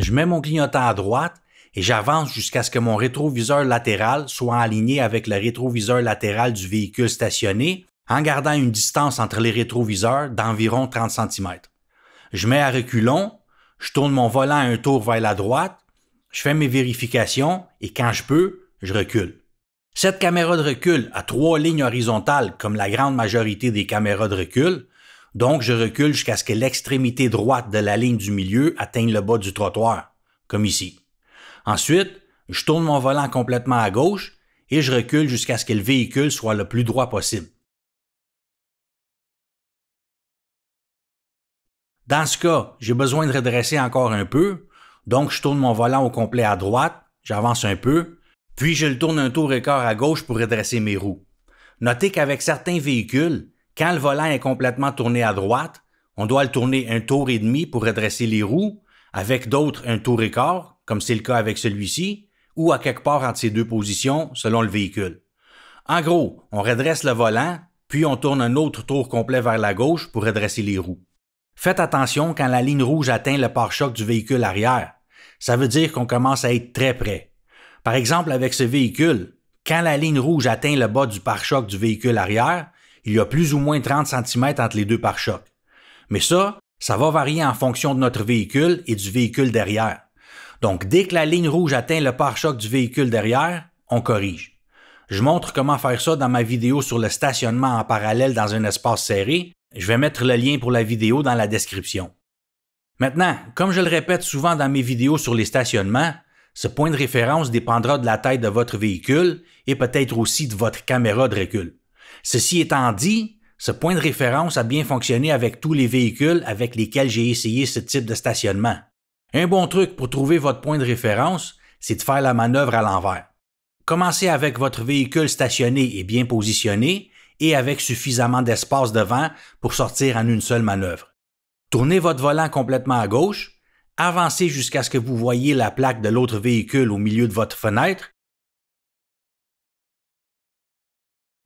Je mets mon clignotant à droite et j'avance jusqu'à ce que mon rétroviseur latéral soit aligné avec le rétroviseur latéral du véhicule stationné en gardant une distance entre les rétroviseurs d'environ 30 cm. Je mets à reculons, je tourne mon volant un tour vers la droite, je fais mes vérifications et quand je peux, je recule. Cette caméra de recul a 3 lignes horizontales comme la grande majorité des caméras de recul, donc je recule jusqu'à ce que l'extrémité droite de la ligne du milieu atteigne le bas du trottoir, comme ici. Ensuite, je tourne mon volant complètement à gauche et je recule jusqu'à ce que le véhicule soit le plus droit possible. Dans ce cas, j'ai besoin de redresser encore un peu, donc je tourne mon volant au complet à droite, j'avance un peu, puis je le tourne un tour et quart à gauche pour redresser mes roues. Notez qu'avec certains véhicules, quand le volant est complètement tourné à droite, on doit le tourner un tour et demi pour redresser les roues, avec d'autres un tour et quart, comme c'est le cas avec celui-ci, ou à quelque part entre ces deux positions selon le véhicule. En gros, on redresse le volant, puis on tourne un autre tour complet vers la gauche pour redresser les roues. Faites attention quand la ligne rouge atteint le pare-choc du véhicule arrière. Ça veut dire qu'on commence à être très près. Par exemple, avec ce véhicule, quand la ligne rouge atteint le bas du pare-choc du véhicule arrière, il y a plus ou moins 30 cm entre les deux pare-chocs. Mais ça va varier en fonction de notre véhicule et du véhicule derrière. Donc, dès que la ligne rouge atteint le pare-choc du véhicule derrière, on corrige. Je montre comment faire ça dans ma vidéo sur le stationnement en parallèle dans un espace serré. Je vais mettre le lien pour la vidéo dans la description. Maintenant, comme je le répète souvent dans mes vidéos sur les stationnements, ce point de référence dépendra de la taille de votre véhicule et peut-être aussi de votre caméra de recul. Ceci étant dit, ce point de référence a bien fonctionné avec tous les véhicules avec lesquels j'ai essayé ce type de stationnement. Un bon truc pour trouver votre point de référence, c'est de faire la manœuvre à l'envers. Commencez avec votre véhicule stationné et bien positionné et avec suffisamment d'espace devant pour sortir en une seule manœuvre. Tournez votre volant complètement à gauche, avancez jusqu'à ce que vous voyiez la plaque de l'autre véhicule au milieu de votre fenêtre.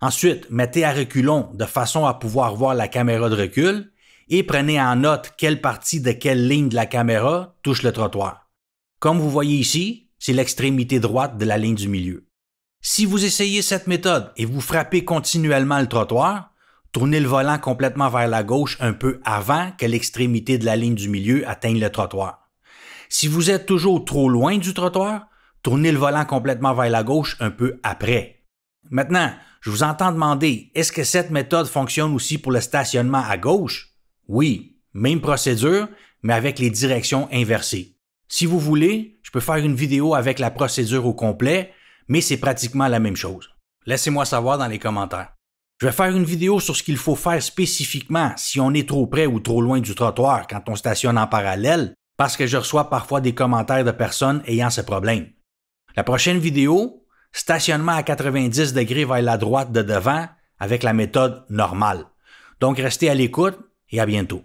Ensuite, mettez à reculons de façon à pouvoir voir la caméra de recul et prenez en note quelle partie de quelle ligne de la caméra touche le trottoir. Comme vous voyez ici, c'est l'extrémité droite de la ligne du milieu. Si vous essayez cette méthode et vous frappez continuellement le trottoir, tournez le volant complètement vers la gauche un peu avant que l'extrémité de la ligne du milieu atteigne le trottoir. Si vous êtes toujours trop loin du trottoir, tournez le volant complètement vers la gauche un peu après. Maintenant, je vous entends demander, est-ce que cette méthode fonctionne aussi pour le stationnement à gauche? Oui, même procédure, mais avec les directions inversées. Si vous voulez, je peux faire une vidéo avec la procédure au complet, mais c'est pratiquement la même chose. Laissez-moi savoir dans les commentaires. Je vais faire une vidéo sur ce qu'il faut faire spécifiquement si on est trop près ou trop loin du trottoir quand on stationne en parallèle, parce que je reçois parfois des commentaires de personnes ayant ce problème. La prochaine vidéo, stationnement à 90 degrés vers la droite de devant avec la méthode normale. Donc restez à l'écoute et à bientôt.